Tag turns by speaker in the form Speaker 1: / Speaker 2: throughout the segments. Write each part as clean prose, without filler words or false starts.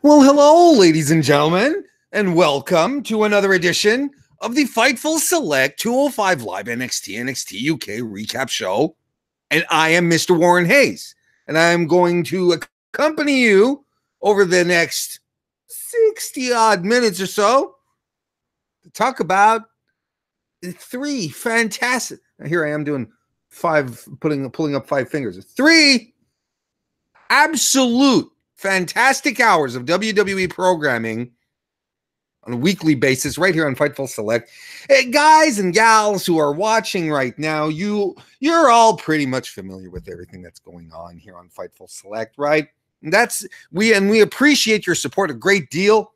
Speaker 1: Well, hello, ladies and gentlemen, and welcome to another edition of the Fightful Select 205 Live NXT UK recap show. And I am Mr. Warren Hayes, and I am going to accompany you over the next 60 odd minutes or so to talk about three fantastic. Here I am doing pulling up five fingers. Three absolute fantastic hours of WWE programming on a weekly basis right here on Fightful Select. Hey, guys and gals who are watching right now, you're all pretty much familiar with everything that's going on here on Fightful Select, right? And we appreciate your support a great deal.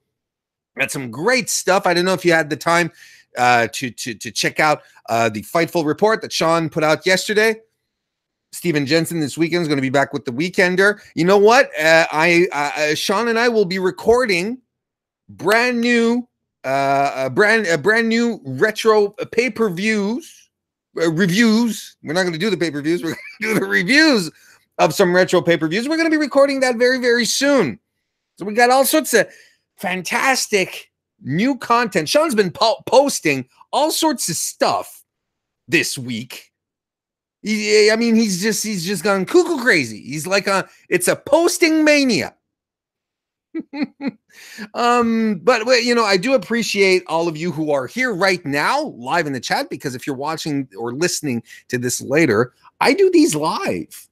Speaker 1: Got some great stuff. I don't know if you had the time to check out the Fightful report that Sean put out yesterday. Steven Jensen this weekend is going to be back with the Weekender. You know what? Sean and I will be recording brand new retro pay-per-views reviews. We're not going to do the pay-per-views. We're going to do the reviews of some retro pay-per-views. We're going to be recording that very, very soon. So we got all sorts of fantastic new content. Sean's been posting all sorts of stuff this week. He's just gone cuckoo crazy. He's like it's a posting mania. But you know, I do appreciate all of you who are here right now live in the chat, because if you're watching or listening to this later, I do these live.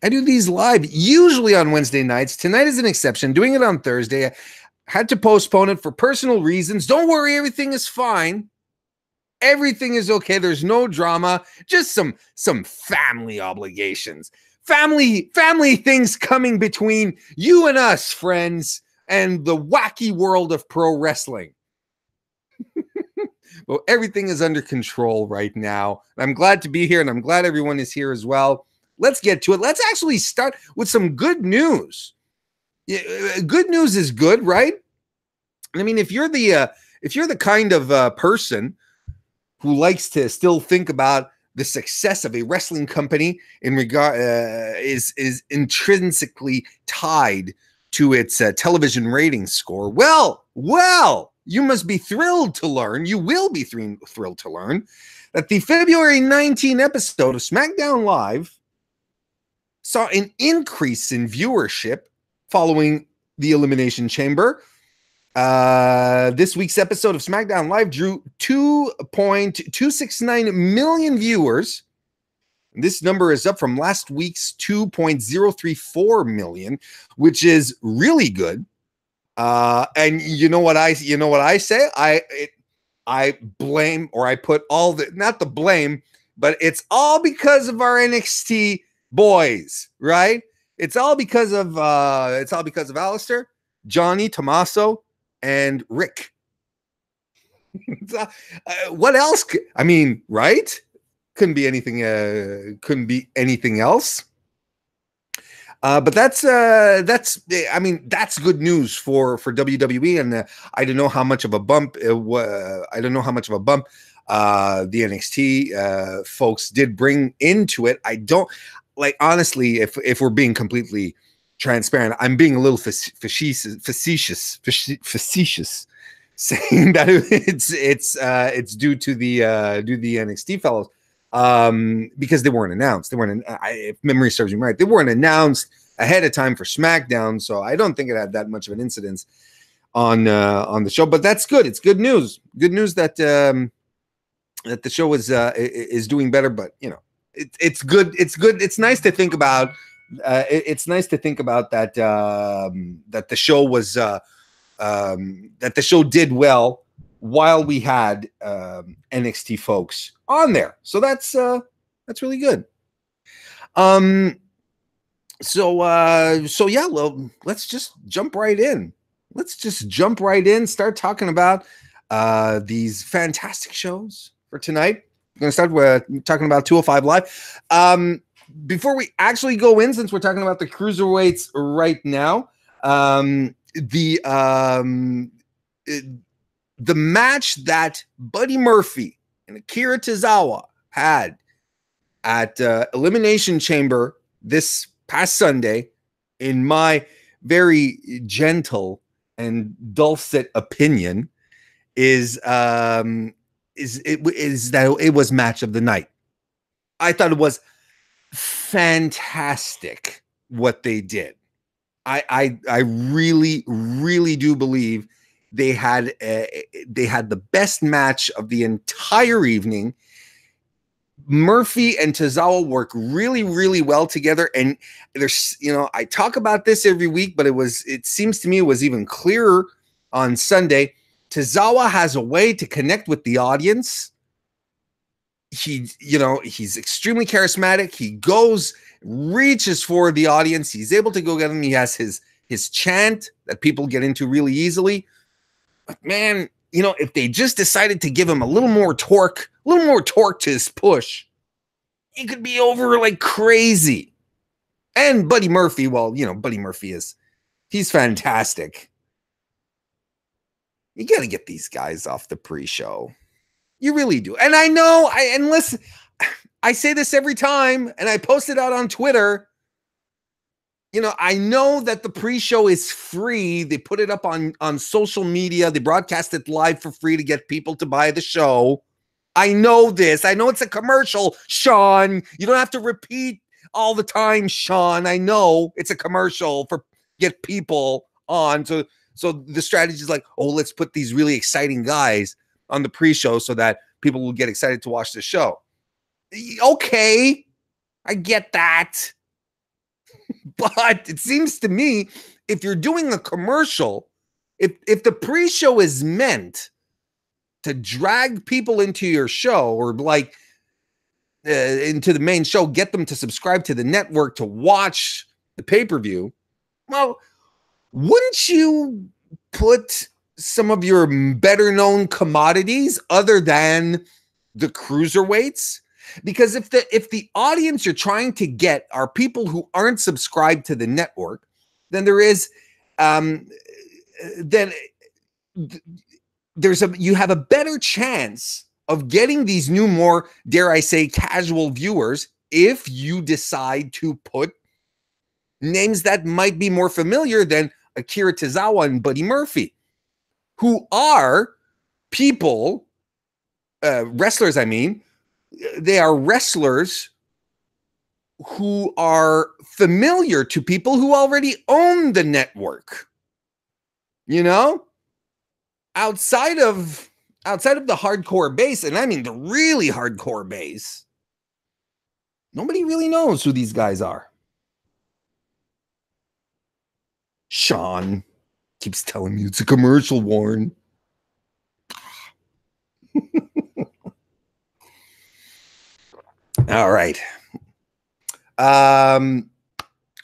Speaker 1: Usually on Wednesday nights. Tonight is an exception. Doing it on Thursday. I had to postpone it for personal reasons. Don't worry, everything is fine. Everything is okay. There's no drama. Just some family obligations. Family things coming between you and us, friends, and the wacky world of pro wrestling. Well, everything is under control right now. I'm glad to be here, and I'm glad everyone is here as well. Let's get to it. Let's actually start with some good news. Good news is good, right? I mean, if you're the kind of person who likes to still think about the success of a wrestling company in regard is intrinsically tied to its television rating score. Well, you must be thrilled to learn. You will be thrilled to learn that the February 19 episode of SmackDown Live saw an increase in viewership following the Elimination Chamber. This week's episode of SmackDown Live drew 2.269 million viewers. This number is up from last week's 2.034 million, which is really good. And you know what I say? I blame, or I put all the, not the blame, but it's all because of our NXT boys, right? It's all because of Alistair, Johnny, Tommaso, and Rick. What else? I mean, right? Couldn't be anything else. But that's good news for WWE, and I don't know how much of a bump the NXT folks did bring into it. I don't, like, honestly, if we're being completely transparent, I'm being a little facetious, saying that it's due to the NXT fellows, because they weren't announced. If memory serves me right, they weren't announced ahead of time for SmackDown, so I don't think it had that much of an incidence on the show. But that's good. It's good news. Good news that the show is doing better. But you know, it's good. It's good. It's nice to think about. It's nice to think about that that the show was that the show did well while we had NXT folks on there. So that's really good. So yeah, well, let's just jump right in. Start talking about these fantastic shows for tonight. We're going to start with talking about 205 Live. Before we actually go in, since we're talking about the cruiserweights right now, the match that Buddy Murphy and Akira Tozawa had at Elimination Chamber this past Sunday, in my very gentle and dulcet opinion is that it was match of the night. I thought it was fantastic what they did. I really, really do believe they had the best match of the entire evening. Murphy and Tozawa work really, really well together. And there's, I talk about this every week, but it seems to me it was even clearer on Sunday. Tozawa has a way to connect with the audience. He's extremely charismatic. He reaches for the audience. He's able to go get them. He has his chant that people get into really easily. But man, if they just decided to give him a little more torque to his push, he could be over like crazy. And Buddy Murphy, Buddy Murphy he's fantastic. You got to get these guys off the pre-show. You really do. And I know, listen, I say this every time, and I post it out on Twitter. I know that the pre-show is free. They put it up on social media. They broadcast it live for free to get people to buy the show. I know this. I know it's a commercial, Sean. You don't have to repeat all the time, Sean. I know it's a commercial for get people on. So the strategy is like, let's put these really exciting guys on the pre-show so that people will get excited to watch the show. Okay, I get that. But it seems to me, if you're doing a commercial, if the pre-show is meant to drag people into your show or into the main show, get them to subscribe to the network to watch the pay-per-view, well, wouldn't you put some of your better known commodities other than the cruiserweights? Because if the audience you're trying to get are people who aren't subscribed to the network, then you have a better chance of getting these new, more, dare I say, casual viewers if you decide to put names that might be more familiar than Akira Tozawa and Buddy Murphy, who are people, wrestlers, I mean. They are wrestlers who are familiar to people who already own the network. Outside of the hardcore base, and I mean the really hardcore base, nobody really knows who these guys are. Sean keeps telling me it's a commercial, Warren. All right.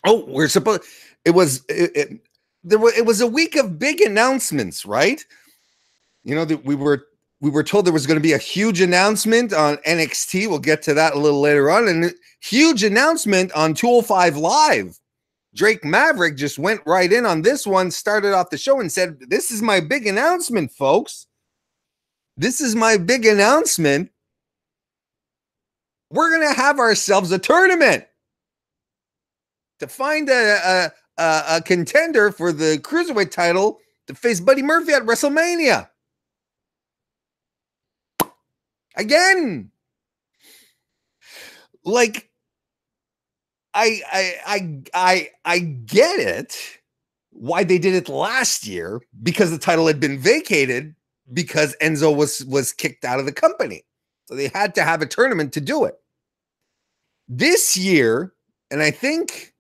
Speaker 1: We're supposed. It was a week of big announcements, right? That we were told there was going to be a huge announcement on NXT. We'll get to that a little later on, and a huge announcement on 205 Live. Drake Maverick just went right in on this one, started off the show and said, "This is my big announcement, folks. This is my big announcement. We're going to have ourselves a tournament to find a contender for the Cruiserweight title to face Buddy Murphy at WrestleMania." Again, like, I get it why they did it last year, because the title had been vacated because Enzo was kicked out of the company. So they had to have a tournament to do it. This year, and I think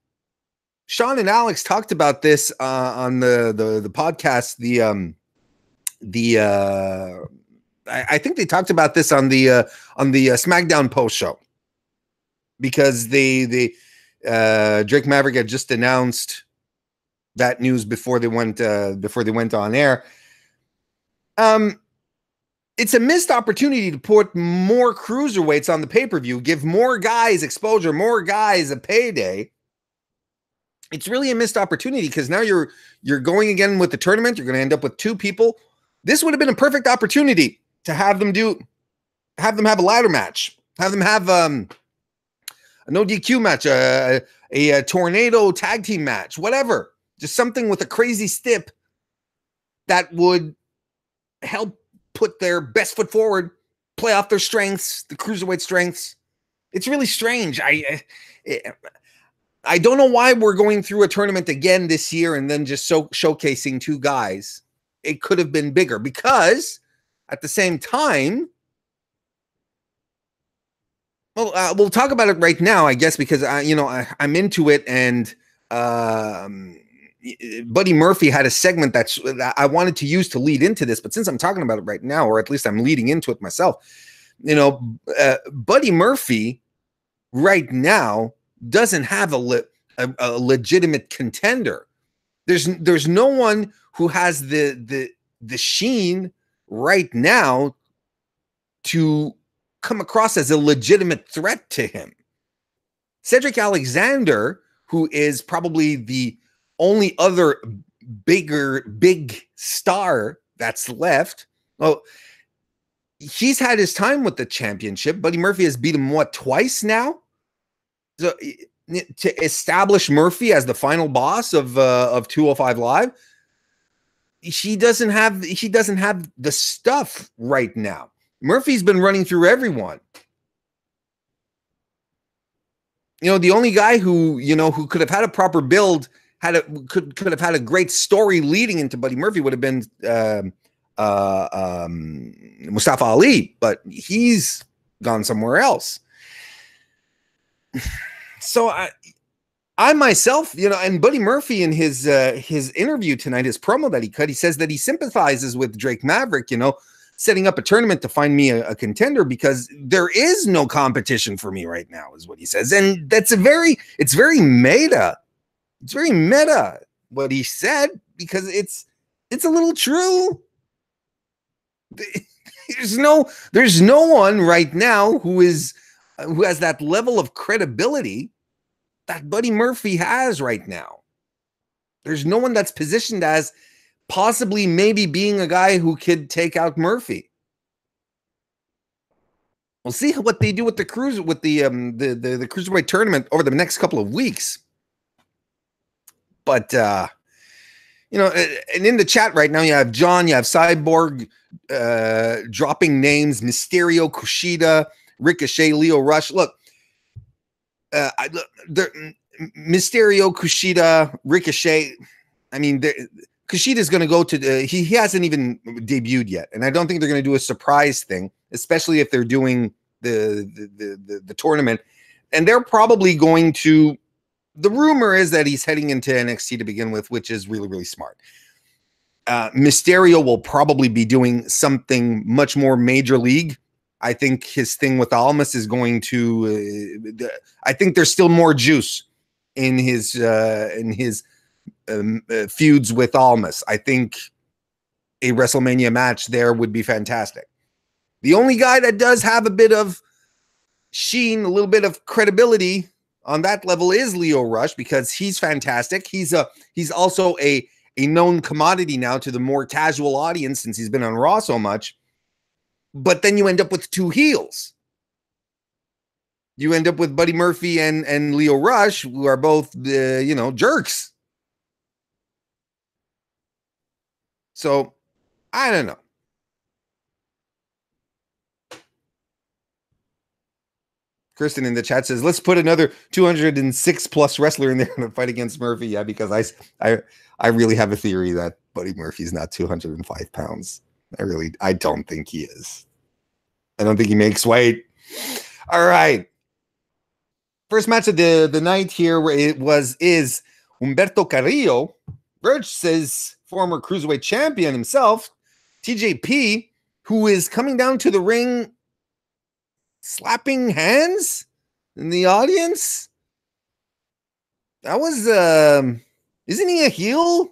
Speaker 1: Sean and Alex talked about this on the podcast. I think they talked about this on the SmackDown post show, because Drake Maverick had just announced that news before they went on air. It's a missed opportunity to put more cruiserweights on the pay-per-view, give more guys exposure, more guys a payday. It's really a missed opportunity, because now you're going again with the tournament. You're going to end up with two people. This would have been a perfect opportunity to have them have a ladder match, have them have a no DQ match, a tornado tag team match, whatever. Just something with a crazy stip that would help put their best foot forward, play off their strengths, the cruiserweight strengths. It's really strange. I don't know why we're going through a tournament again this year and then just showcasing two guys. It could have been bigger because at the same time, well, we'll talk about it right now, I guess, because I'm into it, and Buddy Murphy had a segment that I wanted to use to lead into this, but since I'm talking about it right now, or at least I'm leading into it myself, Buddy Murphy right now doesn't have a legitimate contender. There's no one who has the sheen right now to come across as a legitimate threat to him. Cedric Alexander, who is probably the only other big star that's left, well, he's had his time with the championship. Buddy Murphy has beat him twice now. So to establish Murphy as the final boss of 205 Live, he doesn't have the stuff right now. Murphy's been running through everyone. The only guy who could have had a proper build, could have had a great story leading into Buddy Murphy would have been Mustafa Ali, but he's gone somewhere else. So I myself, and Buddy Murphy in his interview tonight, his promo that he cut, he says that he sympathizes with Drake Maverick, setting up a tournament to find me a contender because there is no competition for me right now, is what he says. And it's very meta. It's very meta what he said, because it's a little true. There's no one right now who has that level of credibility that Buddy Murphy has right now. There's no one that's positioned as possibly maybe being a guy who could take out Murphy. We'll see what they do with the cruiserweight tournament over the next couple of weeks. But and in the chat right now, you have John, you have Cyborg dropping names: Mysterio, Kushida, Ricochet, Lio Rush. Look, Mysterio, Kushida, Ricochet. I mean, Kushida's going to go to he hasn't even debuted yet, and I don't think they're going to do a surprise thing, especially if they're doing the tournament. And they're probably going to. The rumor is that he's heading into NXT to begin with, which is really, really smart. Mysterio will probably be doing something much more major league. I think his thing with Almas is going to. I think there's still more juice in his feuds with Almas. I think a WrestleMania match there would be fantastic. The only guy that does have a bit of sheen, a little bit of credibility on that level is Lio Rush, because he's fantastic. He's also a known commodity now to the more casual audience since he's been on Raw so much. But then you end up with two heels. You end up with Buddy Murphy and Lio Rush, who are both jerks. So I don't know. Kristen in the chat says, let's put another 206 plus wrestler in there in a fight against Murphy. Yeah, because I really have a theory that Buddy Murphy's not 205 pounds. I don't think he is. I don't think he makes weight. All right. First match of the night here is Humberto Carrillo versus former cruiserweight champion himself, TJP, who is coming down to the ring slapping hands in the audience. That was isn't he a heel?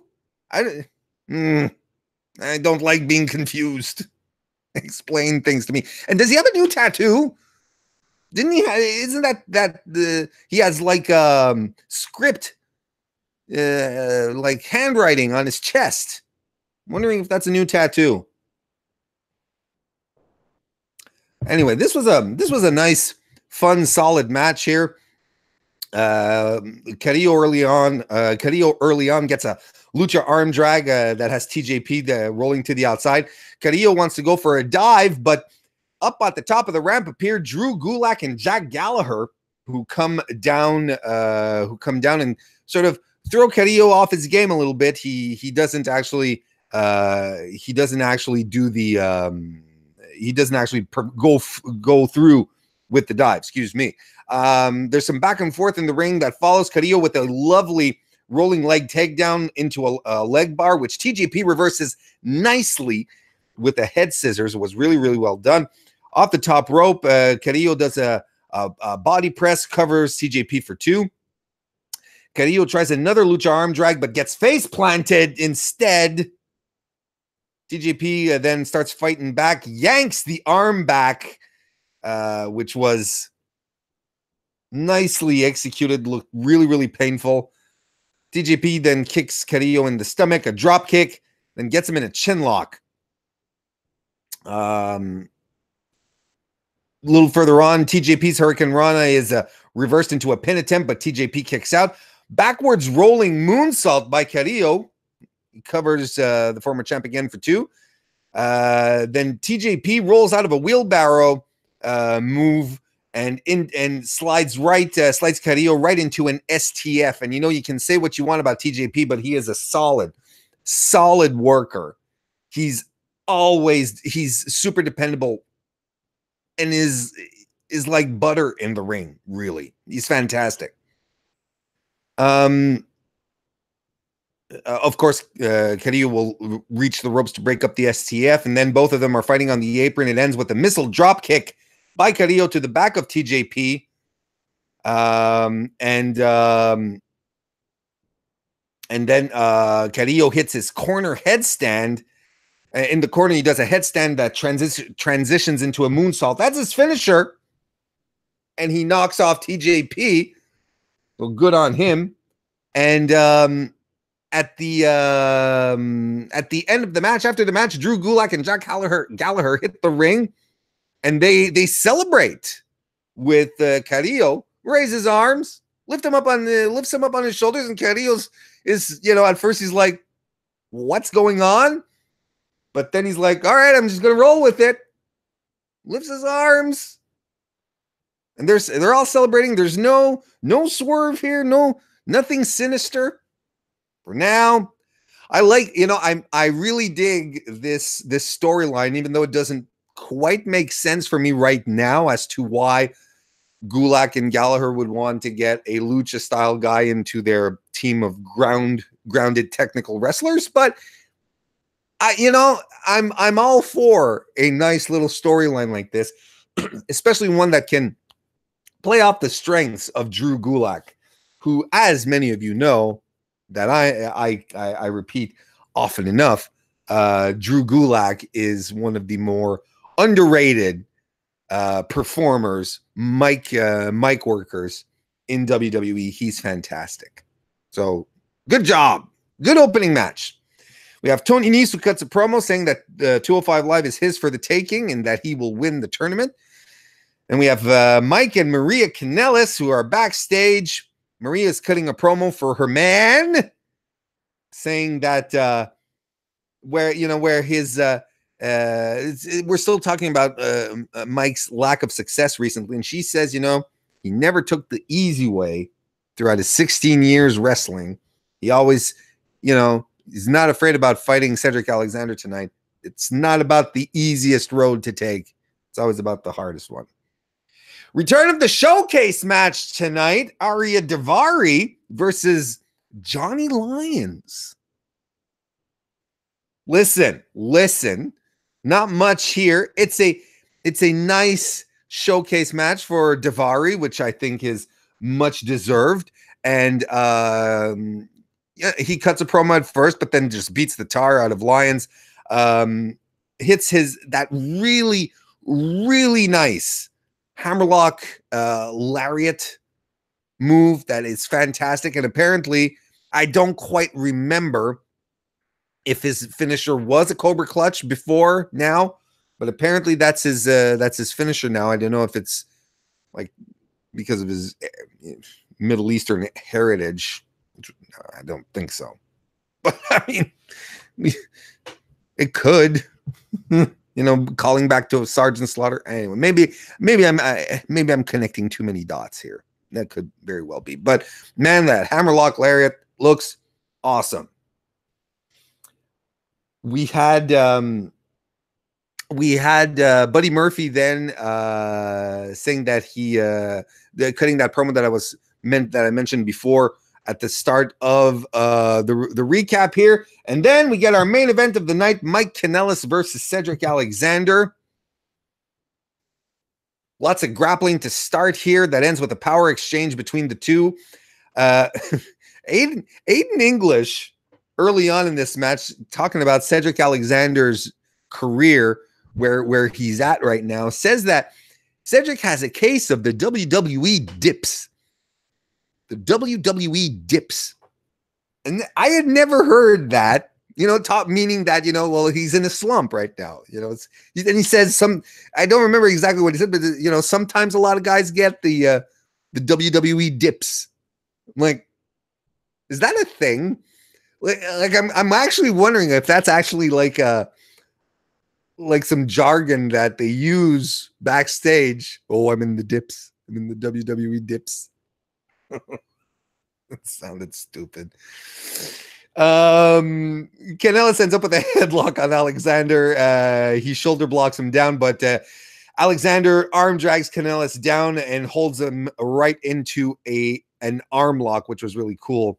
Speaker 1: I don't like being confused. Explain things to me. And does he have a new tattoo? Didn't he isn't that he has like script like handwriting on his chest. I'm wondering if that's a new tattoo. Anyway, this was a nice, fun, solid match here. Carrillo early on gets a lucha arm drag that has TJP rolling to the outside. Carrillo wants to go for a dive, but up at the top of the ramp appear Drew Gulak and Jack Gallagher, who come down and sort of throw Carrillo off his game a little bit. He doesn't actually do the he doesn't actually go through with the dive. Excuse me. There's some back and forth in the ring that follows Carrillo with a lovely rolling leg takedown into a leg bar, which TJP reverses nicely with a head scissors. It was really, really well done. Off the top rope, Carrillo does a body press, covers TJP for 2. Carrillo tries another lucha arm drag, but gets face planted instead. TJP then starts fighting back, yanks the arm back, which was nicely executed, looked really, really painful. TJP then kicks Carrillo in the stomach, a drop kick, then gets him in a chin lock. A little further on, TJP's Hurricane Rana is reversed into a pin attempt, but TJP kicks out. Backwards rolling moonsault by Carrillo. He covers the former champ again for 2. Then TJP rolls out of a wheelbarrow move and slides Carrillo right into an STF. And you can say what you want about TJP, but he is a solid worker. He's super dependable and is like butter in the ring. Really, he's fantastic. Of course, Carrillo will reach the ropes to break up the STF, and then both of them are fighting on the apron. It ends with a missile drop kick by Carrillo to the back of TJP. And then Carrillo hits his corner headstand. In the corner, he does a headstand that transitions into a moonsault. That's his finisher. And he knocks off TJP. So good on him. And at the end of the match, after the match, Drew Gulak and Jack Gallagher hit the ring, and they celebrate with Carrillo. Raise his arms, lifts him up on his shoulders, and Carrillo's at first he's like, "What's going on?" But then he's like, "All right, I'm just gonna roll with it." Lifts his arms, and they're all celebrating. There's no swerve here, nothing sinister. For now, I really dig this storyline, even though it doesn't quite make sense for me right now as to why Gulak and Gallagher would want to get a lucha style guy into their team of grounded technical wrestlers. But I'm all for a nice little storyline like this, especially one that can play off the strengths of Drew Gulak, who, as many of you know, that I repeat often enough, Drew Gulak is one of the more underrated performers, mic workers in WWE. He's fantastic. So good job. Good opening match. We have Tony Nese, who cuts a promo saying that 205 Live is his for the taking and that he will win the tournament. And we have Mike and Maria Kanellis, who are backstage. Maria is cutting a promo for her man, saying that where his we're still talking about Mike's lack of success recently, and she says, he never took the easy way throughout his 16 years wrestling. He always, he's not afraid about fighting Cedric Alexander tonight. It's not about the easiest road to take. It's always about the hardest one. Return of the showcase match tonight. Arya Daivari versus Johnny Lyons. Listen. Not much here. It's a nice showcase match for Daivari, which I think is much deserved. And he cuts a promo at first, but then just beats the tar out of Lyons. Hits that really, really nice hammerlock lariat move that is fantastic. And apparently, I don't quite remember if his finisher was a Cobra Clutch before now, but apparently that's his finisher now. I don't know if it's like because of his Middle Eastern heritage. I don't think so. But I mean, it could. Calling back to Sergeant Slaughter. Anyway, maybe I'm connecting too many dots here. That could very well be. But man, that hammerlock lariat looks awesome. We had Buddy Murphy then saying that he cutting that promo that I mentioned before at the start of the recap here. And then we get our main event of the night, Mike Kanellis versus Cedric Alexander. Lots of grappling to start here that ends with a power exchange between the two. Aiden English, early on in this match, talking about Cedric Alexander's career, where he's at right now, says that Cedric has a case of the WWE dips. The WWE dips. And I had never heard that, meaning that, well, he's in a slump right now, and he says I don't remember exactly what he said, but, sometimes a lot of guys get the WWE dips. I'm like, is that a thing? Like I'm actually wondering if that's actually like some jargon that they use backstage. Oh, I'm in the dips. I'm in the WWE dips. It sounded stupid. Kanellis ends up with a headlock on Alexander. He shoulder blocks him down, but Alexander arm drags Kanellis down and holds him right into an arm lock, which was really cool.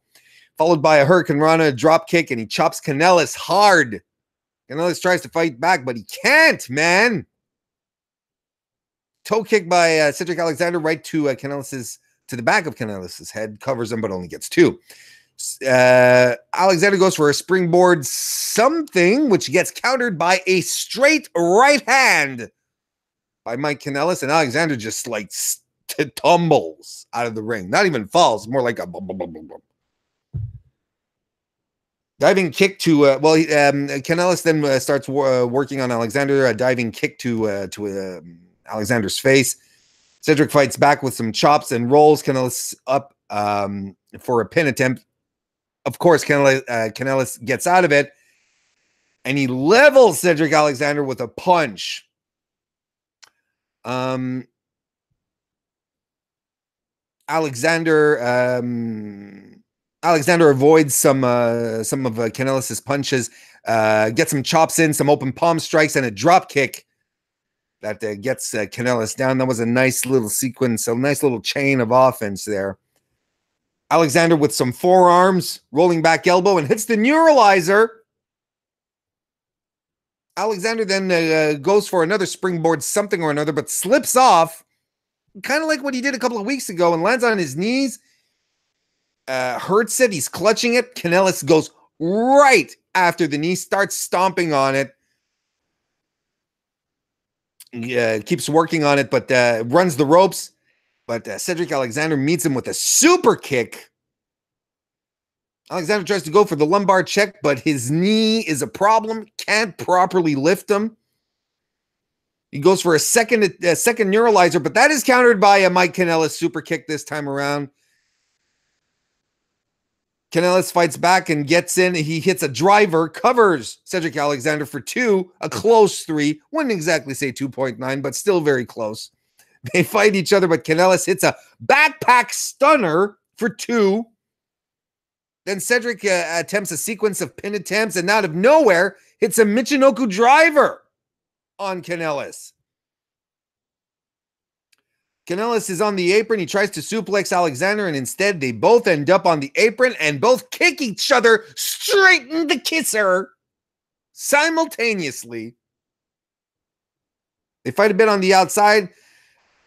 Speaker 1: Followed by a Hurricane Rana drop kick, and he chops Kanellis hard. Kanellis tries to fight back, but he can't, man. Toe kick by Cedric Alexander right to the back of Kanellis' head, covers him, but only gets two. Alexander goes for a springboard something, which gets countered by a straight right hand by Mike Kanellis, and Alexander just like tumbles out of the ring. Not even falls, more like a bum, bum, bum, bum, bum. Diving kick to Kanellis then starts working on Alexander. A diving kick to Alexander's face. Cedric fights back with some chops and rolls Kanellis up for a pin attempt. Of course, Kanellis gets out of it, and he levels Cedric Alexander with a punch. Alexander avoids some of Kanellis' punches, gets some chops in, some open palm strikes, and a drop kick that gets Kanellis down. That was a nice little sequence, a nice little chain of offense there. Alexander with some forearms, rolling back elbow, and hits the neuralizer. Alexander then goes for another springboard something or another, but slips off, kind of like what he did a couple of weeks ago, and lands on his knees. Hurts it. He's clutching it. Kanellis goes right after the knee, starts stomping on it. Keeps working on it, but runs the ropes. But Cedric Alexander meets him with a super kick. Alexander tries to go for the lumbar check, but his knee is a problem. Can't properly lift him. He goes for a second neuralizer, but that is countered by a Mike Kanellis super kick this time around. Kanellis fights back and gets in. He hits a driver, covers Cedric Alexander for two, a close three. Wouldn't exactly say 2.9, but still very close. They fight each other, but Kanellis hits a backpack stunner for two. Then Cedric attempts a sequence of pin attempts, and out of nowhere, hits a Michinoku driver on Kanellis. Kanellis is on the apron. He tries to suplex Alexander, and instead they both end up on the apron and both kick each other straight in the kisser simultaneously. They fight a bit on the outside,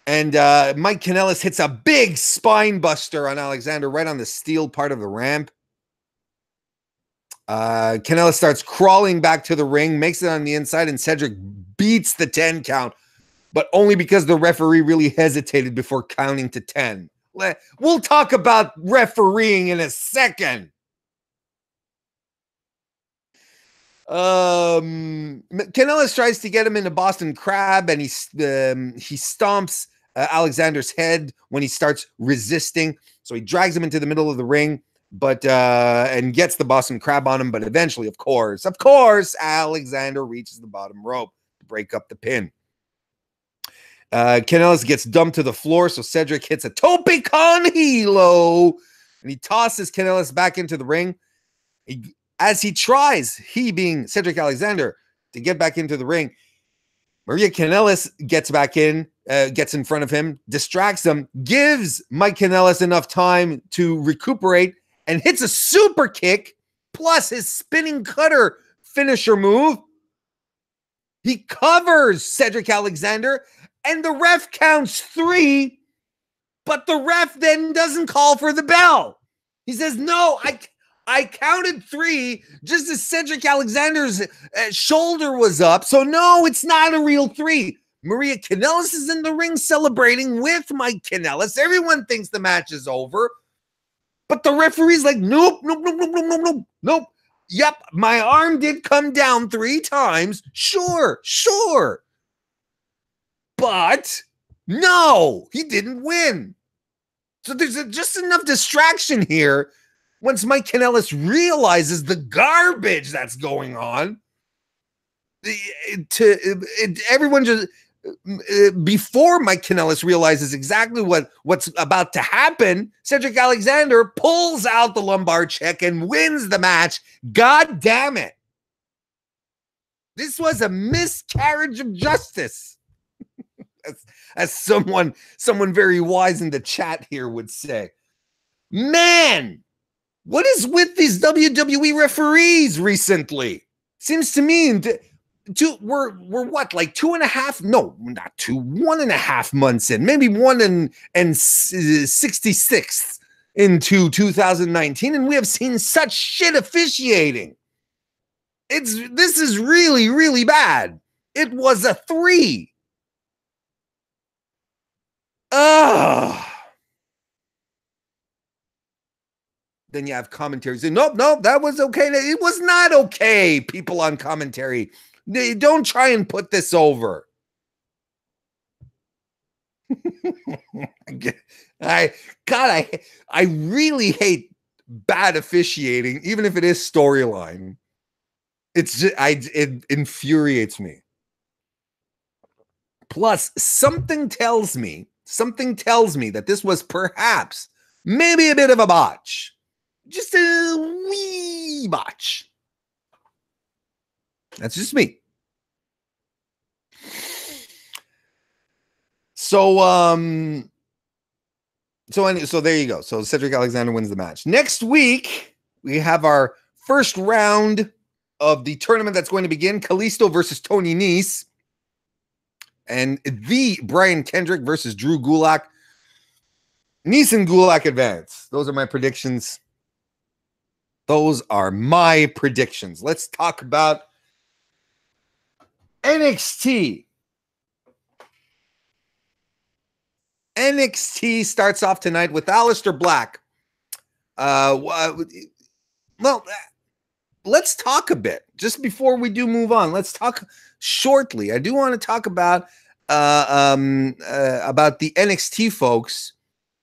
Speaker 1: and Mike Kanellis hits a big spine buster on Alexander right on the steel part of the ramp. Kanellis starts crawling back to the ring, makes it on the inside, and Cedric beats the 10 count, but only because the referee really hesitated before counting to 10. We'll talk about refereeing in a second. Kanellis tries to get him into Boston Crab, and he stomps Alexander's head when he starts resisting. So he drags him into the middle of the ring, but and gets the Boston Crab on him. But eventually, of course, Alexander reaches the bottom rope to break up the pin. Kanellis gets dumped to the floor, so Cedric hits a tope con hilo, and he tosses Kanellis back into the ring. As he tries, he being Cedric Alexander, to get back into the ring, Maria Kanellis gets back in, gets in front of him, distracts him, gives Mike Kanellis enough time to recuperate, and hits a super kick, plus his spinning cutter finisher move. He covers Cedric Alexander, and the ref counts 3, but the ref then doesn't call for the bell. He says, no, I counted 3 just as Cedric Alexander's shoulder was up. So no, it's not a real 3. Maria Kanellis is in the ring celebrating with Mike Kanellis. Everyone thinks the match is over. But the referee's like, nope. Yep, my arm did come down 3 times. Sure. But no, he didn't win. So there's just enough distraction here. Once Mike Kanellis realizes the garbage that's going on, everyone just before Mike Kanellis realizes exactly what's about to happen, Cedric Alexander pulls out the lumbar check and wins the match. God damn it. This was a miscarriage of justice. As someone very wise in the chat here would say. Man, what is with these WWE referees recently? Seems to me we're what, like 2.5? No, not 2, 1.5 months in, maybe 1 and 66 into 2019, and we have seen such shit officiating. This is really, really bad. It was a 3. Then you have commentary saying, nope, that was okay. It was not okay, people on commentary. Don't try and put this over. I really hate bad officiating, even if it is storyline. It's just, it infuriates me. Plus, something tells me that this was perhaps maybe a bit of a botch. Just a wee botch. That's just me. So there you go. So Cedric Alexander wins the match. Next week, we have our first round of the tournament that's going to begin. Kalisto versus Tony Nese. And the Brian Kendrick versus Drew Gulak. Nese and Gulak advance. Those are my predictions. Let's talk about NXT. NXT starts off tonight with Aleister Black. Well, let's talk a bit. Just before we do move on, let's talk shortly. I do want to talk about the NXT folks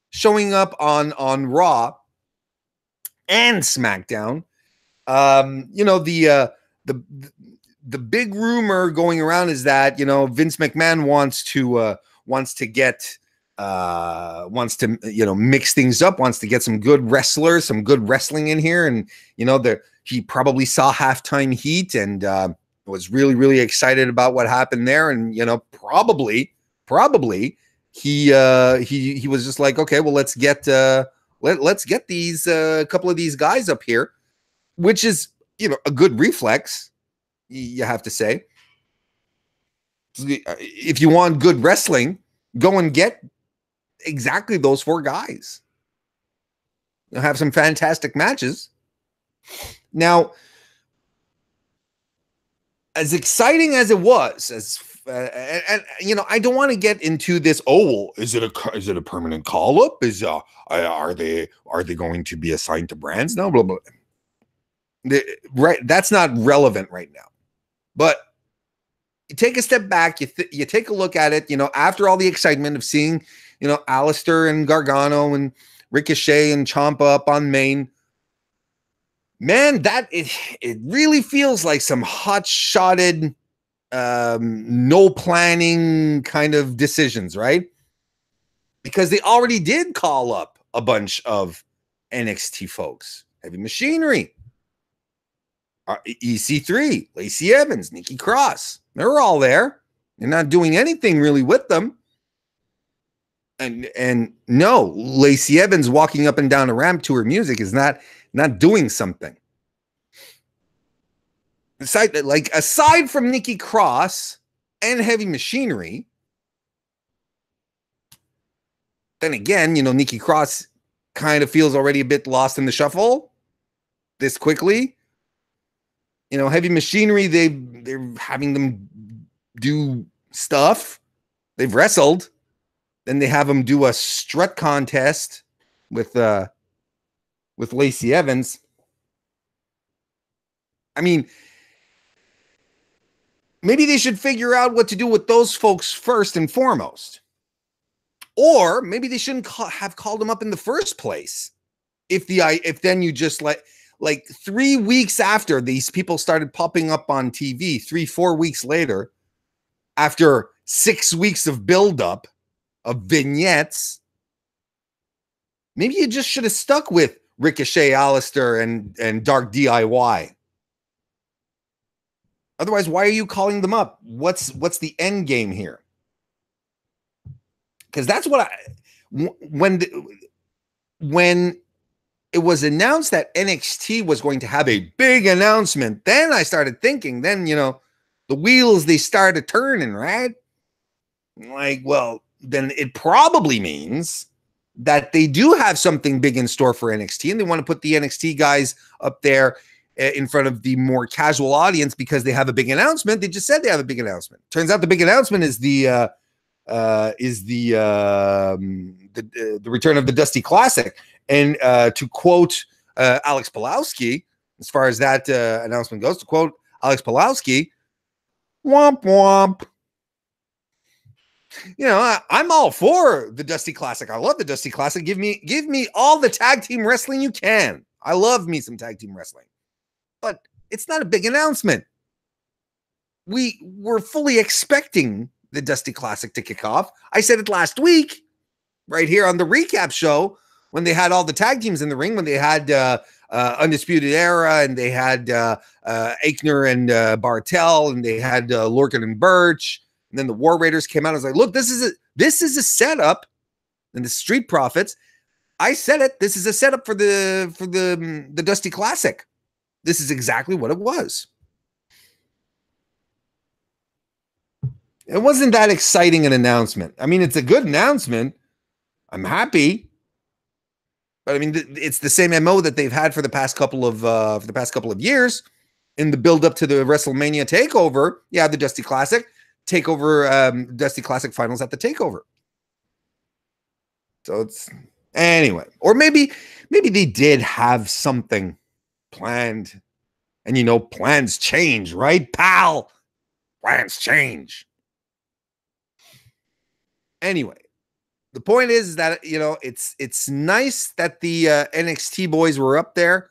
Speaker 1: showing up on Raw and SmackDown. The big rumor going around is that, Vince McMahon wants to mix things up, wants to get some good wrestlers, some good wrestling in here. And, he probably saw Halftime Heat and was really, really excited about what happened there. And, probably he was just like, okay, well, let's get these couple of these guys up here, which is, a good reflex, you have to say. If you want good wrestling, go and get exactly those 4 guys. You'll have some fantastic matches. Now, as exciting as it was, I don't want to get into this. Oh, well, is it a permanent call up? Are they going to be assigned to brands? No, blah blah. Right, that's not relevant right now. But you take a step back. You take a look at it. After all the excitement of seeing, Aleister and Gargano and Ricochet and Ciampa up on main. Man, it really feels like some hot-shotted, no planning kind of decisions, right? Because they already did call up a bunch of NXT folks. Heavy Machinery, EC3, Lacey Evans, Nikki Cross. They're all there. They're not doing anything really with them. And no, Lacey Evans walking up and down a ramp to her music is not doing something. Aside from Nikki Cross and Heavy Machinery, then again, Nikki Cross kind of feels already a bit lost in the shuffle this quickly. Heavy Machinery, they're having them do stuff. They've wrestled. Then they have them do a strut contest with Lacey Evans. I mean, maybe they should figure out what to do with those folks first and foremost. Or maybe they shouldn't have called them up in the first place. If then you just like 3 weeks after these people started popping up on TV, 3-4 weeks later, after 6 weeks of buildup of vignettes, maybe you just should have stuck with Ricochet, Alistair, and Dark DIY. Otherwise, why are you calling them up? What's the end game here? Because that's what when it was announced that NXT was going to have a big announcement, then I started thinking, then, the wheels, they started turning, right? Like, well, then it probably means that they do have something big in store for NXT, and they want to put the NXT guys up there in front of the more casual audience because they have a big announcement. They just said they have a big announcement. Turns out the big announcement is the return of the Dusty Classic. And to quote Alex Pulowski, as far as that announcement goes, to quote Alex Pulowski, womp womp. I'm all for the Dusty Classic. I love the Dusty Classic. Give me all the tag team wrestling you can. I love me some tag team wrestling. But it's not a big announcement. We were fully expecting the Dusty Classic to kick off. I said it last week, right here on the recap show, when they had all the tag teams in the ring, when they had Undisputed Era, and they had Aichner and Bartel, and they had Lorcan and Birch, and then the War Raiders came out. I was like, look, this is a setup. And the Street Profits, I said it. This is a setup for the Dusty Classic. This is exactly what it was. It wasn't that exciting an announcement. I mean, it's a good announcement. I'm happy, but I mean, it's the same MO that they've had for the past couple of years in the build up to the WrestleMania Takeover. Yeah, the Dusty Classic Takeover, Dusty Classic Finals at the Takeover. So it's anyway, or maybe they did have something planned, and plans change, right, pal? Plans change. Anyway, the point is that it's nice that the NXT boys were up there,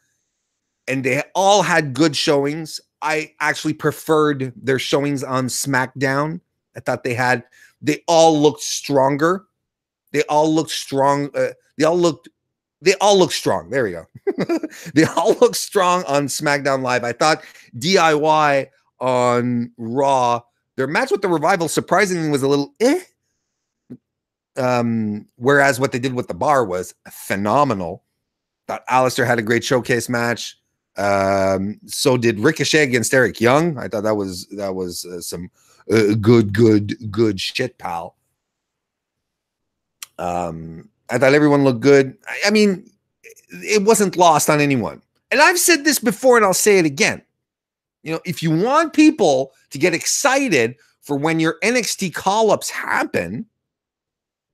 Speaker 1: and they all had good showings. I actually preferred their showings on SmackDown. I thought they all looked stronger. They all looked strong. They all look strong. There we go. They all look strong on SmackDown Live. I thought DIY on Raw, their match with the Revival surprisingly was a little whereas what they did with the Bar was phenomenal. Thought Alistair had a great showcase match. So did Ricochet against Eric Young. I thought that was some good shit, pal. I thought everyone looked good. I mean, it wasn't lost on anyone. And I've said this before, and I'll say it again. If you want people to get excited for when your NXT call-ups happen,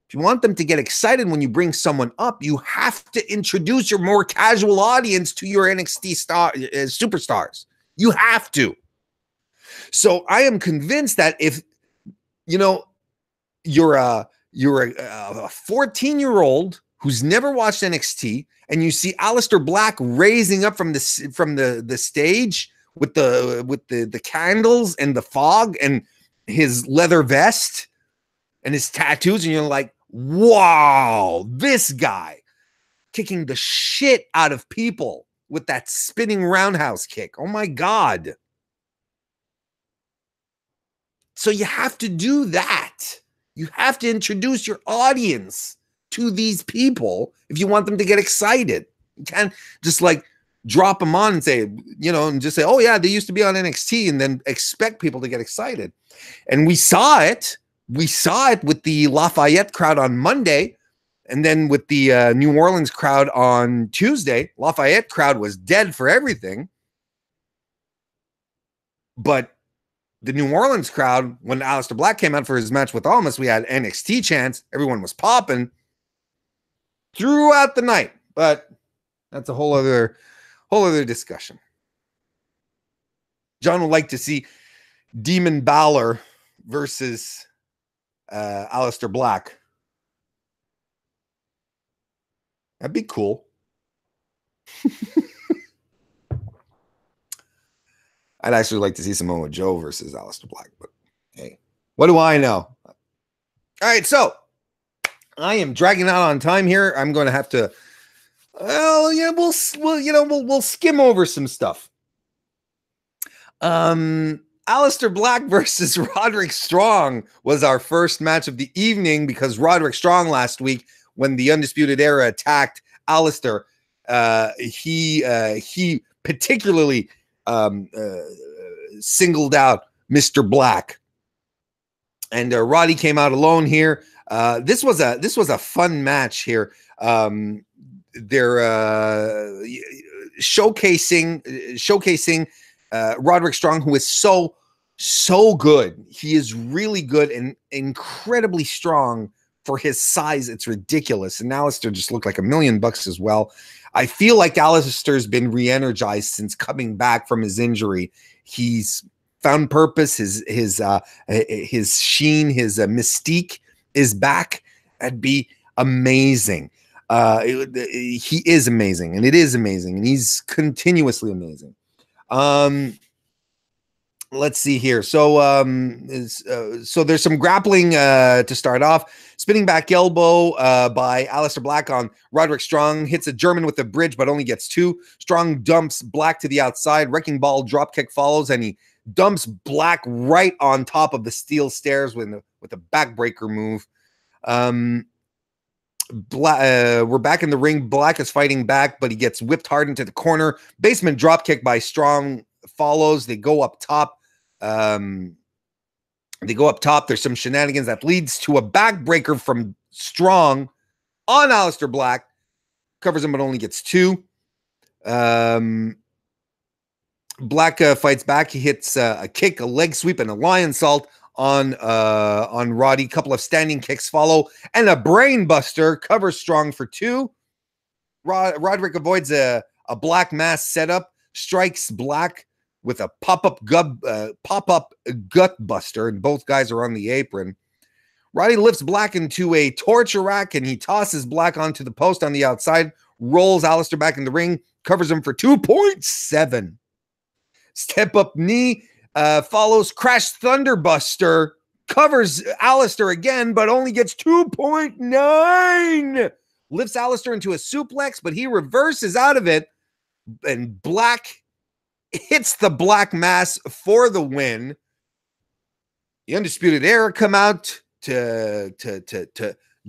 Speaker 1: if you want them to get excited when you bring someone up, you have to introduce your more casual audience to your NXT superstars. You have to. So I am convinced that if you're a 14-year-old who's never watched NXT, and you see Aleister Black raising up from the stage with the candles and the fog and his leather vest and his tattoos, and you're like, wow, this guy kicking the shit out of people with that spinning roundhouse kick. Oh my God. So you have to do that. You have to introduce your audience to these people if you want them to get excited. You can't just like drop them on and say, you know, and just say, oh yeah, they used to be on NXT, and then expect people to get excited. And we saw it. We saw it with the Lafayette crowd on Monday, and then with the New Orleans crowd on Tuesday. Lafayette crowd was dead for everything. But the New Orleans crowd, when Aleister Black came out for his match with Almas, we had NXT chants. Everyone was popping throughout the night. But that's a whole other discussion. John would like to see Demon Balor versus Aleister Black. That'd be cool. I'd actually like to see Samoa Joe versus Aleister Black, but hey, what do I know? All right, so I am dragging out on time here. I'm going to have to. Well, yeah, we'll skim over some stuff. Aleister Black versus Roderick Strong was our first match of the evening, because Roderick Strong last week, when the Undisputed Era attacked Aleister, he particularly singled out Mr. Black, and Roddy came out alone here. This was a fun match here. They're showcasing Roderick Strong, who is so good. He is really good and incredibly strong for his size. It's ridiculous. And Aleister just looked like $1 million as well. I feel like Aleister's been re-energized since coming back from his injury. He's found purpose. His sheen, his mystique is back. That'd be amazing. He is amazing, and it is amazing, and he's continuously amazing. Let's see here. So there's some grappling to start off. Spinning back elbow by Aleister Black on Roderick Strong. Hits a German with a bridge, but only gets 2. Strong dumps Black to the outside. Wrecking ball drop kick follows, and he dumps Black right on top of the steel stairs with a backbreaker move. We're back in the ring. Black is fighting back, but he gets whipped hard into the corner. Basement drop kick by Strong follows. They go up top. There's some shenanigans that leads to a backbreaker from Strong on Aleister Black. Covers him, but only gets 2. Black fights back. He hits a kick, a leg sweep, and a lion salt on Roddy. Couple of standing kicks follow, and a brain buster covers Strong for 2. Roderick avoids a black mass setup, strikes Black with a pop-up gut buster, and both guys are on the apron. Roddy lifts Black into a torture rack, and he tosses Black onto the post on the outside, rolls Aleister back in the ring, covers him for 2.7. Step up knee follows crash thunderbuster, covers Aleister again, but only gets 2.9. Lifts Aleister into a suplex, but he reverses out of it, and Black hits the black mass for the win. The Undisputed Era come out to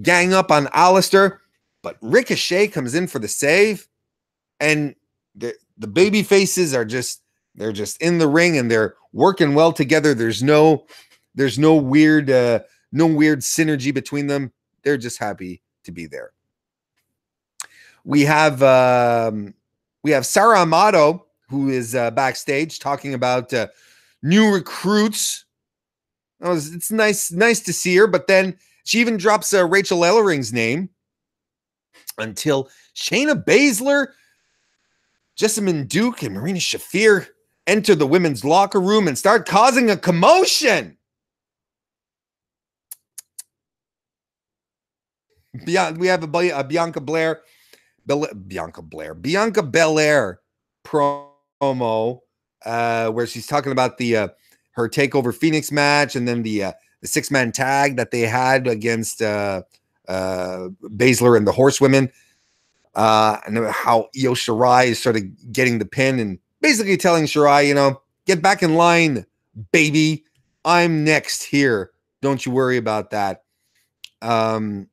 Speaker 1: gang up on Aleister, but Ricochet comes in for the save, and the baby faces are just in the ring, and they're working well together. There's no weird synergy between them. They're just happy to be there. We have Sarah Amato, who is backstage talking about new recruits. It's nice to see her, but then she even drops Rachel Ellering's name until Shayna Baszler, Jessamine Duke, and Marina Shafir enter the women's locker room and start causing a commotion. We have a Bianca Belair promo where she's talking about the her Takeover Phoenix match, and then the 6-man tag that they had against Baszler and the Horsewomen, and how Io Shirai is sort of getting the pin and basically telling Shirai, get back in line, baby. I'm next here. Don't you worry about that. Then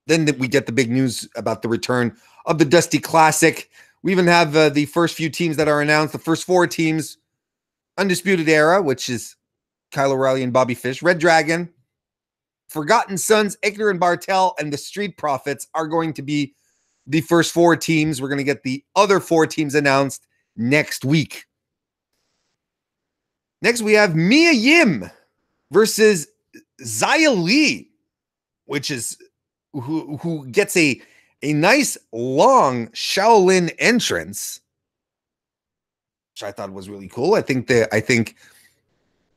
Speaker 1: we get the big news about the return of the Dusty Classic. We even have the first few teams that are announced. The first 4 teams: Undisputed Era, which is Kyle O'Reilly and Bobby Fish; Red Dragon, Forgotten Sons, Aichner and Bartel, and the Street Profits are going to be the first 4 teams. We're going to get the other 4 teams announced next week. Next, we have Mia Yim versus Xia Li, which is who gets a nice long Shaolin entrance, which I thought was really cool. I think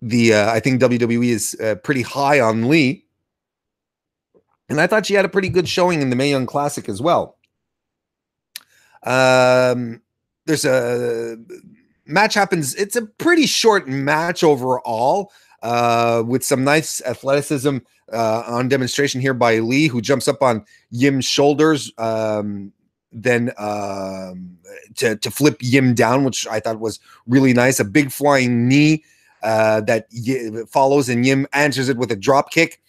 Speaker 1: WWE is pretty high on Lee, and I thought she had a pretty good showing in the Mae Young Classic as well. There's a match happens. It's a pretty short match overall, with some nice athleticism on demonstration here by Lee, who jumps up on Yim's shoulders, then to flip Yim down, which I thought was really nice. A big flying knee that follows, and Yim answers it with a drop kick.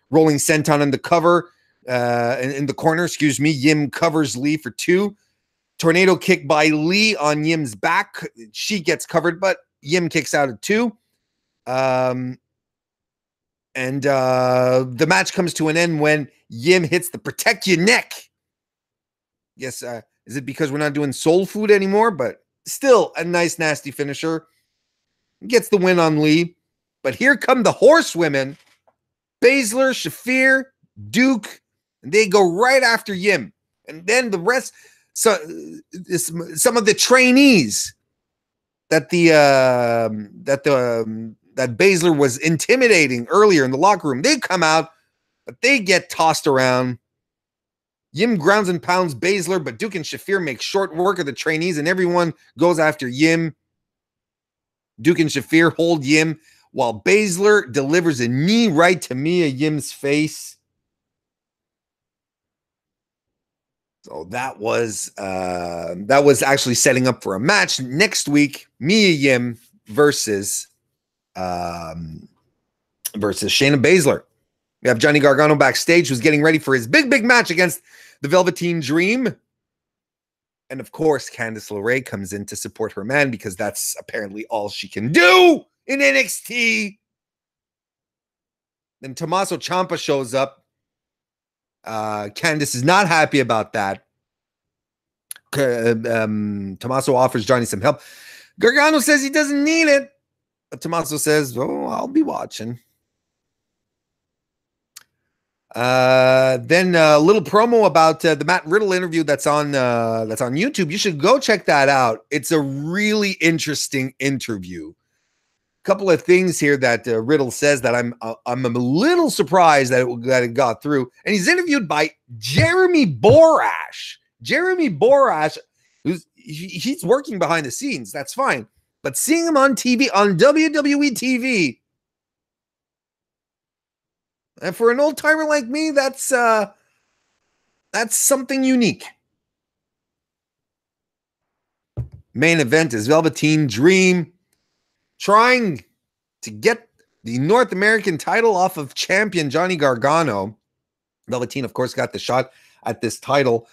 Speaker 1: Rolling senton in the cover, in the corner, excuse me. Yim covers Lee for 2. Tornado kick by Lee on Yim's back. She gets covered, but Yim kicks out at 2. And the match comes to an end when Yim hits the protect your neck. Yes, is it because we're not doing soul food anymore? But still a nice, nasty finisher. Gets the win on Lee. But here come the Horsewomen. Baszler, Shafir, Duke, and they go right after Yim. And then the rest, so some of the trainees that that Baszler was intimidating earlier in the locker room, they come out, but they get tossed around. Yim grounds and pounds Baszler, but Duke and Shafir make short work of the trainees, and everyone goes after Yim. Duke and Shafir hold Yim, while Baszler delivers a knee right to Mia Yim's face. So that was actually setting up for a match next week. Mia Yim versus Shayna Baszler. We have Johnny Gargano backstage, who's getting ready for his big match against the Velveteen Dream. And of course, Candice LeRae comes in to support her man, because that's apparently all she can do in NXT. Then Tommaso Ciampa shows up. Candice is not happy about that. Tommaso offers Johnny some help. Gargano says he doesn't need it, but Tommaso says, "Oh, I'll be watching." Then a little promo about the Matt Riddle interview that's on YouTube. You should go check that out. It's a really interesting interview. Couple of things here that Riddle says that I'm a little surprised that it got through. And he's interviewed by Jeremy Borash. Jeremy Borash, he's working behind the scenes. That's fine, but seeing him on TV, on WWE TV, and for an old timer like me, that's something unique. Main event is Velveteen Dream trying to get the North American title off of champion Johnny Gargano. Velveteen, of course, got the shot at this title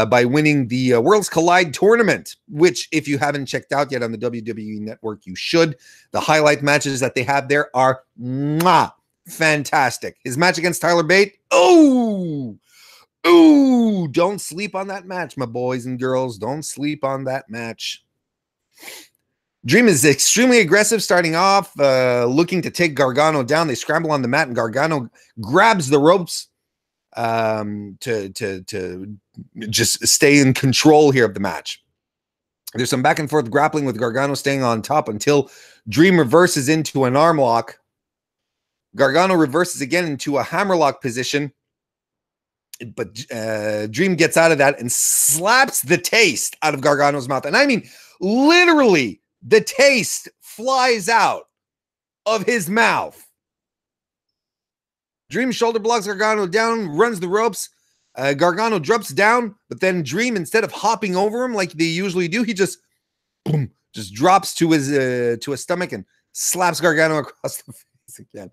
Speaker 1: by winning the Worlds Collide tournament, which, if you haven't checked out yet on the WWE Network, you should. The highlight matches that they have there are fantastic. His match against Tyler Bate. Ooh, don't sleep on that match, my boys and girls. Don't sleep on that match. Dream is extremely aggressive starting off, looking to take Gargano down. They scramble on the mat, and Gargano grabs the ropes to just stay in control here of the match. There's some back and forth grappling with Gargano staying on top until Dream reverses into an arm lock. Gargano reverses again into a hammerlock position, but Dream gets out of that and slaps the taste out of Gargano's mouth. And I mean, literally, the taste flies out of his mouth. Dream shoulder blocks Gargano down, runs the ropes. Gargano drops down, but then Dream, instead of hopping over him like they usually do, he just boom, just drops to his stomach and slaps Gargano across the face again.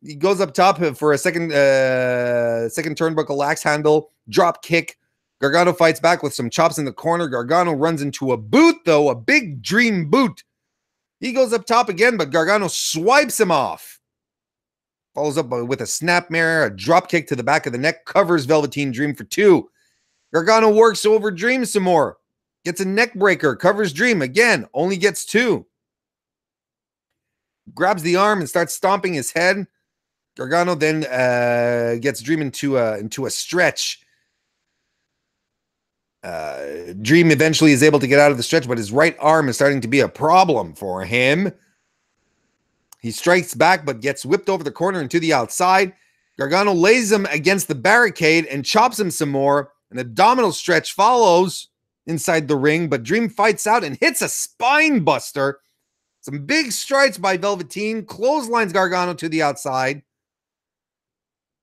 Speaker 1: He goes up top for a second turnbuckle axe handle, drop kick. Gargano fights back with some chops in the corner. Gargano runs into a boot, though, a big Dream boot. He goes up top again, but Gargano swipes him off. Follows up with a snapmare, a drop kick to the back of the neck, covers Velveteen Dream for 2. Gargano works over Dream some more. Gets a neck breaker, covers Dream again, only gets 2. Grabs the arm and starts stomping his head. Gargano then gets Dream into a stretch. Dream eventually is able to get out of the stretch, but his right arm is starting to be a problem for him. He strikes back, but gets whipped over the corner and to the outside. Gargano lays him against the barricade and chops him some more. An abdominal stretch follows inside the ring, but Dream fights out and hits a spine buster. Some big strides by Velveteen, clotheslines Gargano to the outside,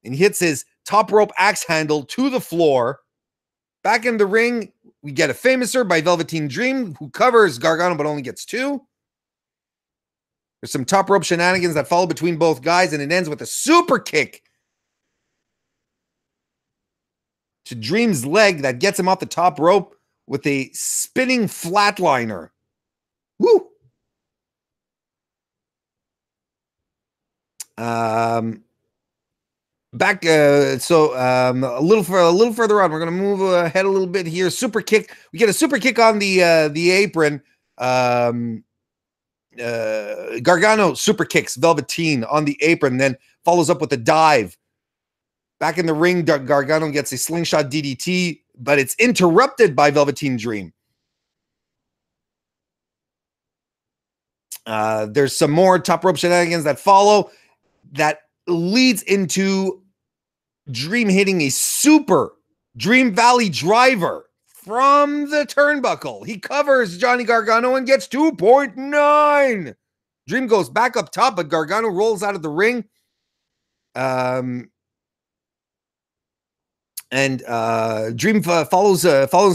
Speaker 1: and hits his top rope axe handle to the floor. Back in the ring, we get a famouser by Velveteen Dream, who covers Gargano but only gets 2. There's some top rope shenanigans that follow between both guys, and it ends with a super kick to Dream's leg that gets him off the top rope with a spinning flatliner. Woo! A little further on, we're gonna move ahead a little bit here. Super kick. We get a super kick on the apron. Gargano super kicks Velveteen on the apron, then follows up with a dive. Back in the ring, Gargano gets a slingshot DDT, but it's interrupted by Velveteen Dream. There's some more top rope shenanigans that follow that leads into Dream hitting a super Dream Valley driver from the turnbuckle. He covers Johnny Gargano and gets 2.9. Dream goes back up top, but Gargano rolls out of the ring. Dream follows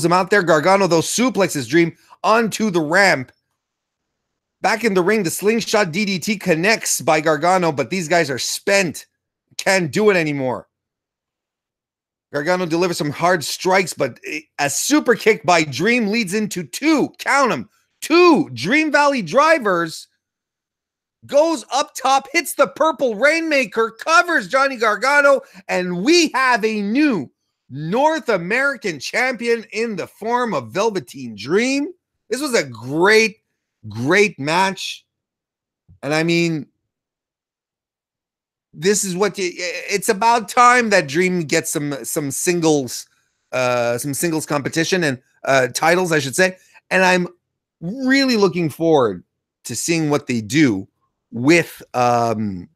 Speaker 1: him out there. Gargano, though, suplexes Dream onto the ramp. Back in the ring, the slingshot DDT connects by Gargano, but these guys are spent. Can't do it anymore. Gargano delivers some hard strikes, but a super kick by Dream leads into 2, count them, 2 Dream Valley drivers, goes up top, hits the purple Rainmaker, covers Johnny Gargano, and we have a new North American champion in the form of Velveteen Dream. This was a great match. And I mean, this is what it's about time that Dream gets some singles competition and titles, I should say. And I'm really looking forward to seeing what they do with Johnny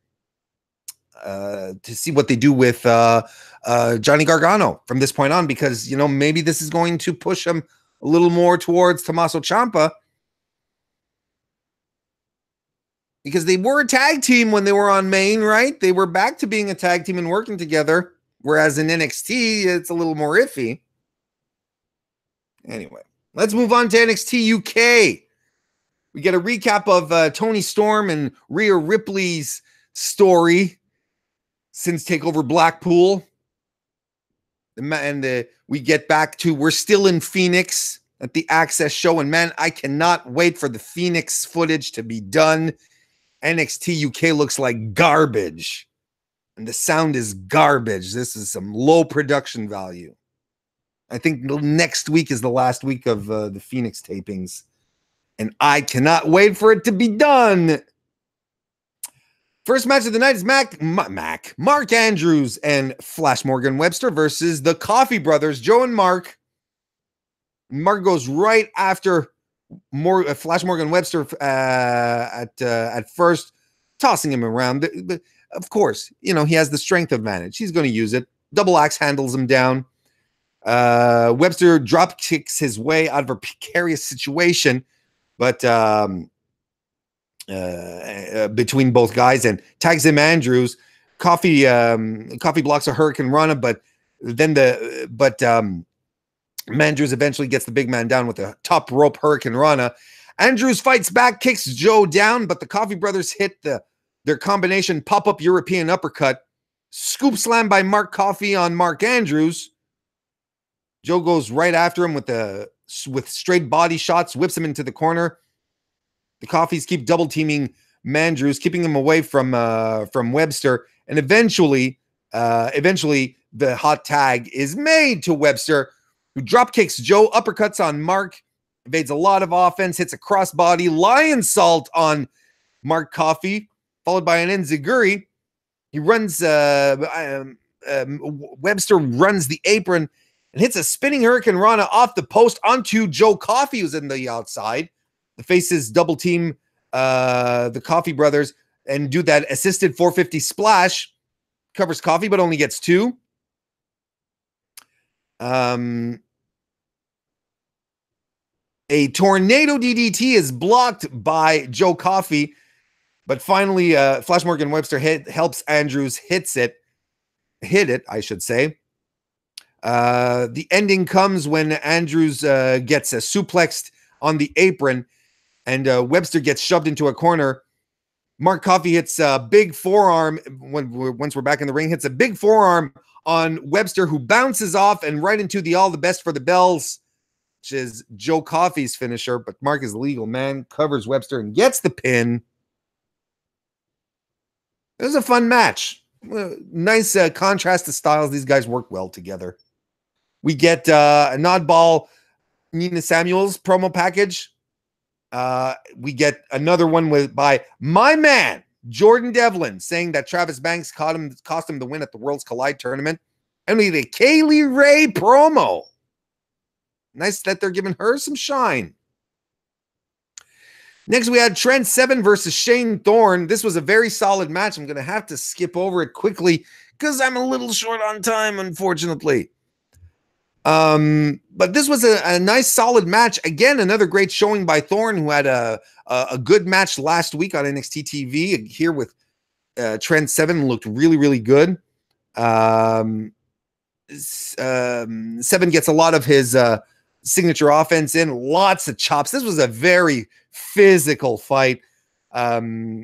Speaker 1: Gargano from this point on, because, you know, maybe this is going to push him a little more towards Tommaso Ciampa, because they were a tag team when they were on Main, right? They were back to being a tag team and working together, whereas in NXT, it's a little more iffy. Anyway, let's move on to NXT UK. We get a recap of Tony Storm and Rhea Ripley's story since TakeOver Blackpool. And we get back to, we're still in Phoenix at the Access show. And man, I cannot wait for the Phoenix footage to be done. NXT UK looks like garbage, and the sound is garbage. This is some low production value. I think next week is the last week of the Phoenix tapings, and I cannot wait for it to be done. First match of the night is Mark Andrews and Flash Morgan Webster versus the Coffee Brothers, Joe and Mark. Mark goes right after Flash Morgan Webster at first. tossing him around. Of course, he has the strength advantage. He's going to use it. Double axe handles him down. Webster drop kicks his way out of a precarious situation, but between both guys, and tags him Andrews. Coffee blocks a Hurricane Rana, but Andrews eventually gets the big man down with a top rope Hurricane Rana. Andrews fights back, kicks Joe down, but the Coffee brothers hit their combination pop-up European uppercut. Scoop slam by Mark Coffey on Mark Andrews. Joe goes right after him with straight body shots, whips him into the corner. The Coffees keep double teaming Mandrews, keeping him away from Webster, and eventually the hot tag is made to Webster, who drop kicks Joe, uppercuts on Mark, evades a lot of offense, hits a crossbody lion salt on Mark Coffey, followed by an enziguri. He runs Webster runs the apron and hits a spinning Hurricane Rana off the post onto Joe Coffey, who's in the outside. The faces double team the Coffey brothers and do that assisted 450 splash. Covers Coffey, but only gets 2. A tornado DDT is blocked by Joe Coffey, but finally Flash Morgan Webster helps Andrews hit it, I should say. The ending comes when Andrews gets suplexed on the apron, and Webster gets shoved into a corner. Mark Coffey hits a big forearm once we're back in the ring, hits a big forearm on Webster, who bounces off and right into the all the best for the bells, which is Joe Coffey's finisher. But Mark is the legal man, covers Webster and gets the pin. It was a fun match. Nice contrast to styles. These guys work well together. We get an oddball Nina Samuels promo package. We get another one by my man Jordan Devlin, saying that Travis Banks cost him the win at the Worlds Collide tournament. And we get a Kaylee Ray promo. Nice that they're giving her some shine. Next, we had Trent Seven versus Shane Thorne. This was a very solid match. I'm going to have to skip over it quickly because I'm a little short on time, unfortunately. But this was a nice, solid match. Again, another great showing by Thorne, who had a good match last week on NXT TV. Here with Trent Seven, looked really, really good. Seven gets a lot of his signature offense in, lots of chops. This was a very physical fight.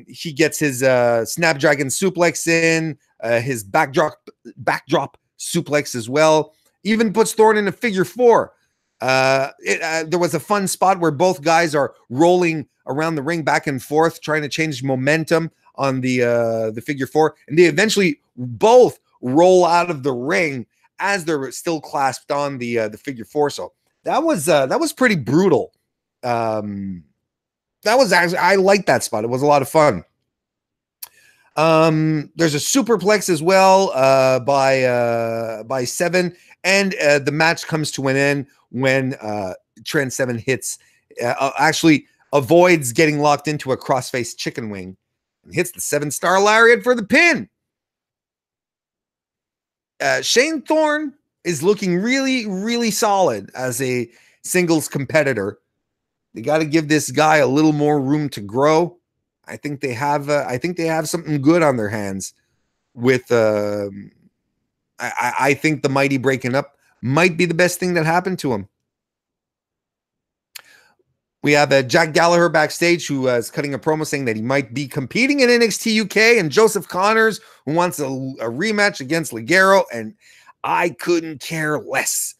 Speaker 1: He gets his Snapdragon suplex in, his backdrop suplex as well. Even puts Thorne in a figure 4. There was a fun spot where both guys are rolling around the ring back and forth, trying to change momentum on the figure 4, and they eventually both roll out of the ring as they're still clasped on the figure 4. So that was pretty brutal. That was actually, I liked that spot. It was a lot of fun. There's a superplex as well by Seven, and the match comes to an end when Trent Seven actually avoids getting locked into a crossface chicken wing and hits the 7-star lariat for the pin. Shane Thorne is looking really, really solid as a singles competitor. They got to give this guy a little more room to grow. I think they have something good on their hands with I think the Mighty breaking up might be the best thing that happened to him. We have Jack Gallagher backstage, who is cutting a promo saying that he might be competing in NXT UK, and Joseph Connors, who wants a rematch against Ligero, and I couldn't care less.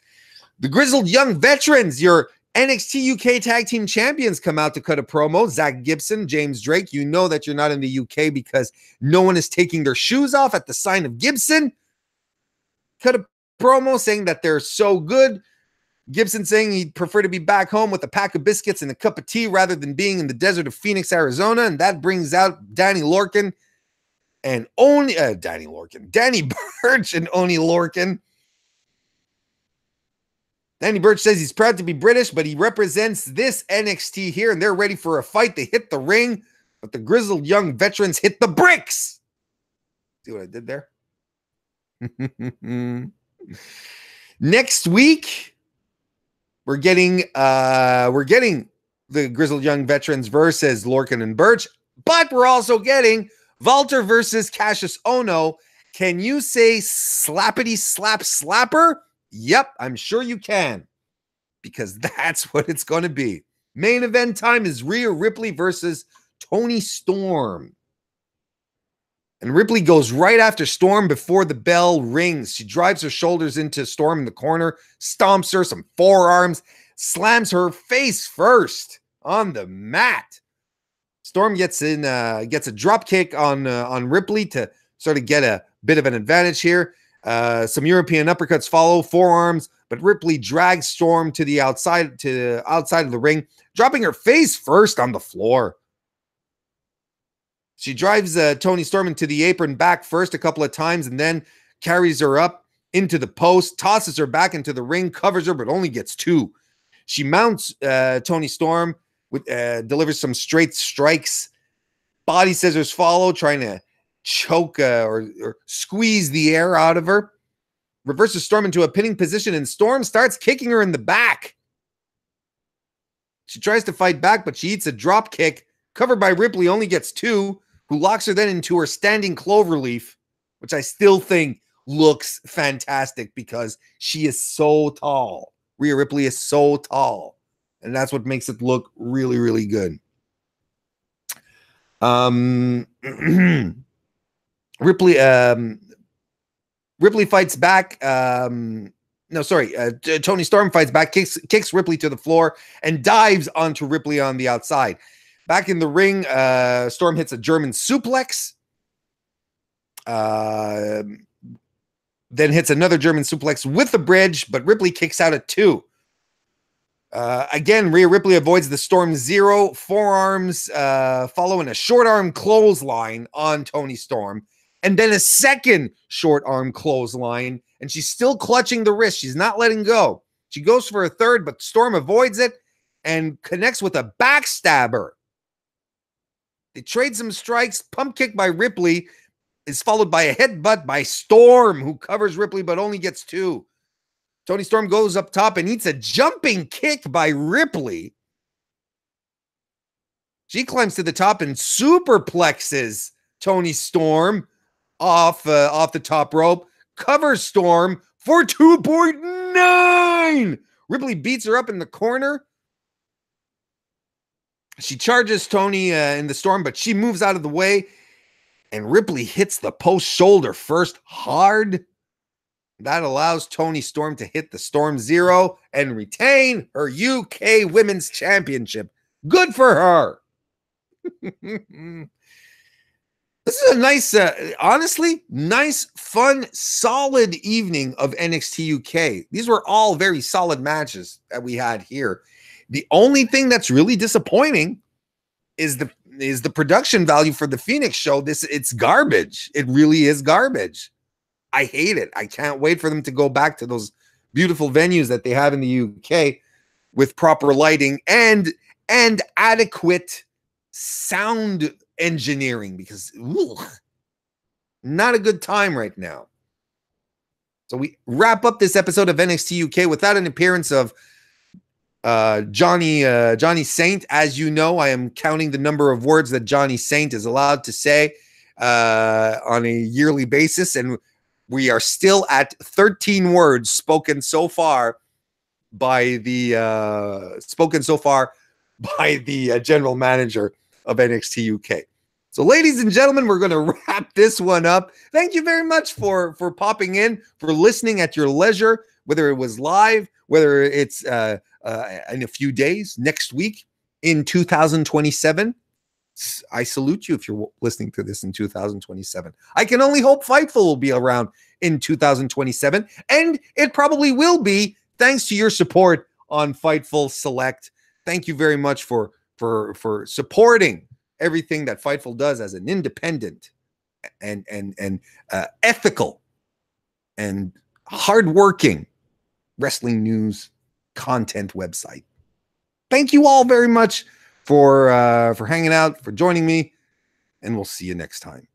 Speaker 1: The Grizzled Young Veterans, your NXT UK Tag Team Champions, come out to cut a promo. Zach Gibson, James Drake, you know that you're not in the UK because no one is taking their shoes off at the sign of Gibson. Cut a promo saying that they're so good. Gibson saying he'd prefer to be back home with a pack of biscuits and a cup of tea rather than being in the desert of Phoenix, Arizona. And that brings out Danny Lorcan and Danny Burch and Oni Lorcan. Danny Burch says he's proud to be British, but he represents this NXT here, and they're ready for a fight. They hit the ring, but the grizzled young veterans hit the bricks. See what I did there? Next week, we're getting the grizzled young veterans versus Lorcan and Birch, but we're also getting Walter versus Cassius Ohno. Can you say slappity slap slapper? Yep, I'm sure you can, because that's what it's going to be. Main event time is Rhea Ripley versus Toni Storm. And Ripley goes right after Storm before the bell rings. She drives her shoulders into Storm in the corner, stomps her, some forearms, slams her face first on the mat. Storm gets a drop kick on Ripley to sort of get a bit of an advantage here. Some European uppercuts follow, forearms, but Ripley drags Storm to the outside of the ring, dropping her face first on the floor. She drives Toni Storm into the apron back first a couple of times and then carries her up into the post, tosses her back into the ring, covers her, but only gets 2. She mounts Toni Storm, delivers some straight strikes. Body scissors follow, trying to choke or squeeze the air out of her. Reverses Storm into a pinning position, and Storm starts kicking her in the back. She tries to fight back, but she eats a drop kick. Covered by Ripley, only gets 2, who locks her then into her standing cloverleaf, which I still think looks fantastic because she is so tall. Rhea Ripley is so tall, and that's what makes it look really, really good. Ripley fights back. Toni Storm fights back, kicks Ripley to the floor, and dives onto Ripley on the outside. Back in the ring, Storm hits a German suplex. Then hits another German suplex with the bridge, but Ripley kicks out at 2. Again, Rhea Ripley avoids the Storm Zero. Forearms following a short arm clothesline on Toni Storm. And then a second short arm clothesline. And she's still clutching the wrist. She's not letting go. She goes for a third, but Storm avoids it and connects with a backstabber. They trade some strikes. Pump kick by Ripley is followed by a headbutt by Storm, who covers Ripley but only gets 2. Toni Storm goes up top and eats a jumping kick by Ripley. She climbs to the top and superplexes Toni Storm off the top rope. Covers Storm for 2.9. Ripley beats her up in the corner. She charges Toni in the Storm, but she moves out of the way, and Ripley hits the post shoulder first hard. That allows Toni Storm to hit the Storm Zero and retain her UK Women's Championship. Good for her. This is a nice, honestly, nice, fun, solid evening of NXT UK. These were all very solid matches that we had here. The only thing that's really disappointing is the production value for the Phoenix show. It's garbage. It really is garbage. I hate it. I can't wait for them to go back to those beautiful venues that they have in the UK with proper lighting and adequate sound engineering, because not a good time right now. So we wrap up this episode of NXT UK without an appearance of Johnny Saint. As you know, I am counting the number of words that Johnny Saint is allowed to say on a yearly basis, and we are still at 13 words spoken so far by the general manager of NXT UK. So, ladies and gentlemen, we're going to wrap this one up. Thank you very much for popping in, for listening at your leisure, whether it was live, whether it's in a few days, next week, in 2027. I salute you if you're listening to this in 2027. I can only hope Fightful will be around in 2027, and it probably will be, thanks to your support on Fightful Select. Thank you very much for supporting everything that Fightful does as an independent and ethical and hardworking wrestling news content website. Thank you all very much for hanging out, for joining me. and we'll see you next time.